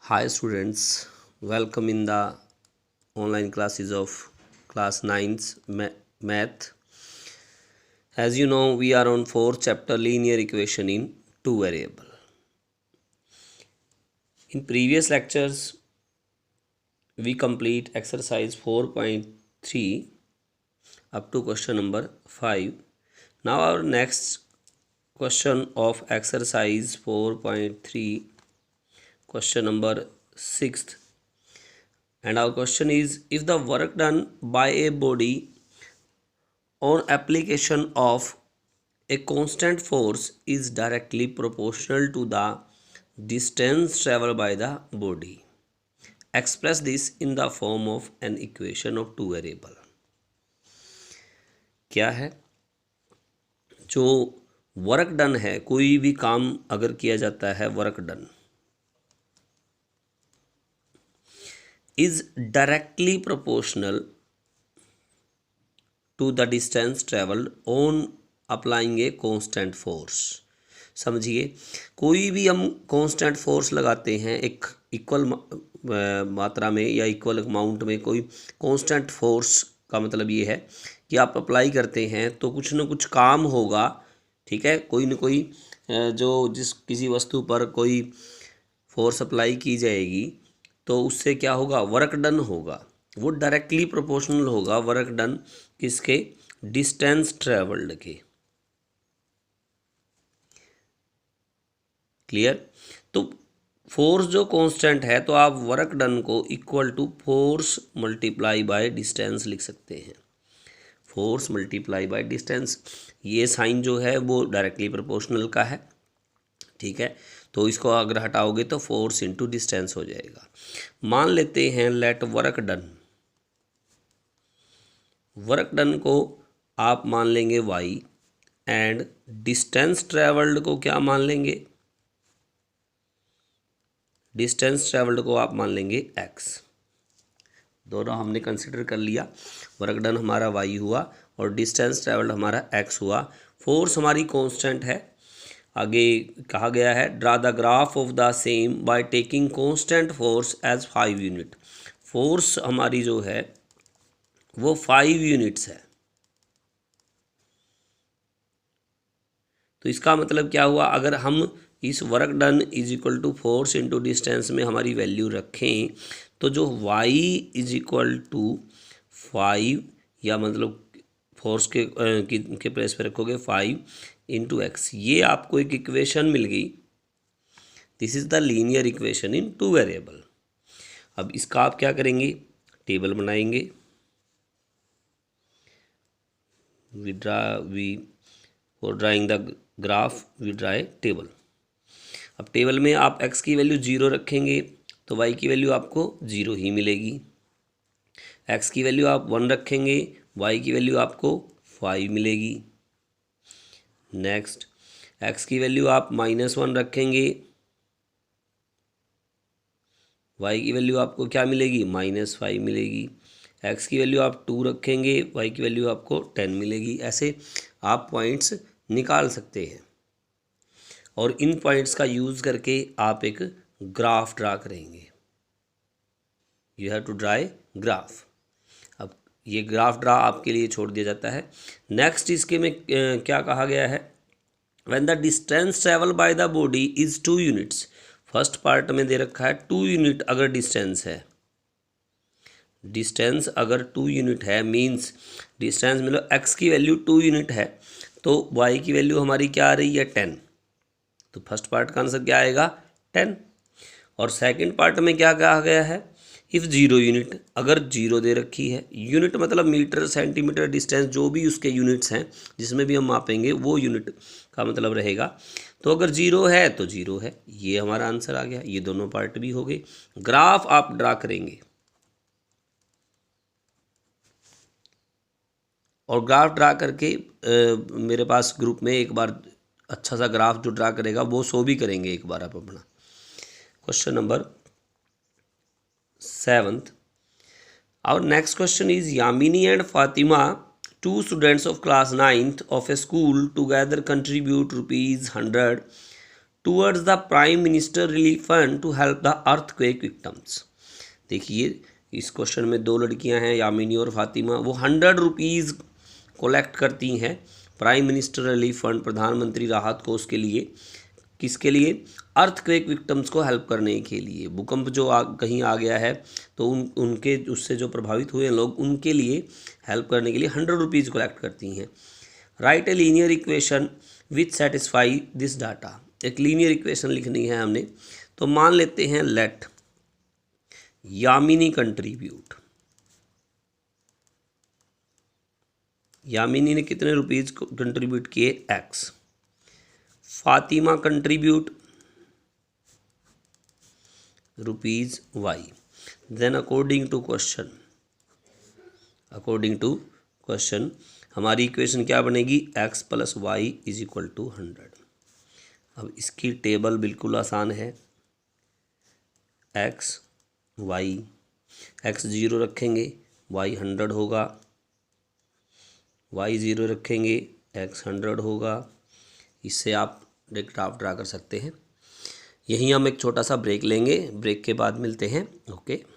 Hi students, welcome in the online classes of class 9's math. As you know, we are on 4th chapter linear equation in two variable. In previous lectures, we complete exercise 4.3 up to question number 5. Now our next question of exercise 4.3, question number 6th. And our question is, if the work done by a body on application of a constant force is directly proportional to the distance traveled by the body, express this in the form of an equation of two variable. क्या है? जो work done है, कोई भी काम अगर किया जाता है, work done is directly proportional to the distance traveled on applying a constant force. समझिए, कोई भी हम कांस्टेंट फोर्स लगाते हैं एक इक्वल मात्रा में या इक्वल अमाउंट में, कोई कांस्टेंट फोर्स का मतलब ये है कि आप अप्लाई करते हैं तो कुछ न कुछ काम होगा, ठीक है। कोई न कोई जो किसी वस्तु पर कोई फोर्स अप्लाई की जाएगी तो उससे क्या होगा, वर्क डन होगा। वो डायरेक्टली प्रोपोर्शनल होगा वर्क डन किसके, डिस्टेंस ट्रेवल्ड के। क्लियर? तो फोर्स जो कांस्टेंट है तो आप वर्क डन को equal to force multiply by distance लिख सकते हैं। फोर्स मल्टीप्लाई बाय डिस्टेंस, ये साइन जो है वो डायरेक्टली प्रोपोर्शनल का है, ठीक है। तो इसको अगर हटाओगे तो फोर्स इनटू डिस्टेंस हो जाएगा। मान लेते हैं let work done, work done को आप मान लेंगे y एंड डिस्टेंस ट्रेवल्ड को क्या मान लेंगे, डिस्टेंस ट्रेवल्ड को आप मान लेंगे x। दोनों हमने कंसिडर कर लिया। वर्क डन हमारा y हुआ और डिस्टेंस ट्रेवल्ड हमारा x हुआ। फोर्स हमारी कांस्टेंट है। आगे कहा गया है draw the graph of the same by taking constant force as 5 unit. Force हमारी जो है वो 5 यूनिट्स है। तो इसका मतलब क्या हुआ, अगर हम इस work done is equal to force into distance में हमारी वैल्यू रखें तो जो y इज इक्वल टू 5, या मतलब फोर्स के प्लेस पे रखोगे 5 इंटू एक्स, ये आपको एक इक्वेशन मिल गई। This is the linear equation in two variable. अब इसका आप क्या करेंगे, टेबल बनाएंगे। For drawing the graph we draw table. अब टेबल में आप x की वैल्यू 0 रखेंगे तो y की वैल्यू आपको 0 ही मिलेगी। x की वैल्यू आप 1 रखेंगे, y की वैल्यू आपको 5 मिलेगी। नेक्स्ट, x की वैल्यू आप -1 रखेंगे, y की वैल्यू आपको क्या मिलेगी, -5 मिलेगी। x की वैल्यू आप 2 रखेंगे, y की वैल्यू आपको 10 मिलेगी। ऐसे आप पॉइंट्स निकाल सकते हैं और इन पॉइंट्स का यूज़ करके आप एक ग्राफ ड्रा करेंगे। You have to draw graph. अब ये ग्राफ ड्रा आपके लिए छोड़ दिया जाता है। नेक्स्ट इसके में क्या कहा गया है, when the distance travel by the body is 2 units. First part में दे रखा है 2 यूनिट अगर डिस्टेंस है, डिस्टेंस अगर 2 यूनिट है मीन्स डिस्टेंस मतलब x की वैल्यू 2 यूनिट है तो y की वैल्यू हमारी क्या आ रही है, 10। तो फर्स्ट पार्ट का आंसर क्या आएगा, 10। और सेकंड पार्ट में क्या कहा गया है, इफ़ 0 यूनिट, अगर 0 दे रखी है, यूनिट मतलब मीटर सेंटीमीटर डिस्टेंस जो भी उसके यूनिट्स हैं जिसमें भी हम मापेंगे वो यूनिट का मतलब रहेगा। तो अगर 0 है तो 0 है, ये हमारा आंसर आ गया। ये दोनों पार्ट भी हो गए। ग्राफ आप ड्रा करेंगे और ग्राफ ड्रा करके मेरे पास ग्रुप में एक बार अच्छा सा ग्राफ जो ड्रा करेगा वो शो भी करेंगे एक बार आप अपना। Question number 7th, our next question is Yamini and Fatima, 2 students of class 9th of a school, together contribute rupees 100 towards the prime minister relief fund to help the earthquake victims. देखिए इस question में दो लड़कियां हैं, यामिनी और फातिमा। वो 100 rupees collect करती हैं प्राइम मिनिस्टर रिलीफ फंड, प्रधानमंत्री राहत कोष के लिए। किसके लिए? अर्थक्वेक विक्टिम्स को हेल्प करने के लिए। भूकंप जो कहीं आ गया है तो उनके उससे जो प्रभावित हुए लोग, उनके लिए हेल्प करने के लिए 100 रुपीज़ कलेक्ट करती हैं। Right a linear equation which satisfy this data. एक लीनियर इक्वेशन लिखनी है हमने, तो मान लेते हैं लेट यामिनी कंट्रीब्यूट। यामिनी ने कितने रुपीज़ कंट्रीब्यूट किए? X. Fatima contribute rupees y. Then according to question हमारी इक्वेशन क्या बनेगी? X plus y is equal to 100। अब इसकी टेबल बिल्कुल आसान है। एक्स वाई, एक्स 0 रखेंगे वाई 100 होगा, वाई 0 रखेंगे एक्स 100 होगा। इससे आप एक ग्राफ ड्रा कर सकते हैं। यहीं हम एक छोटा सा ब्रेक लेंगे, ब्रेक के बाद मिलते हैं। ओके।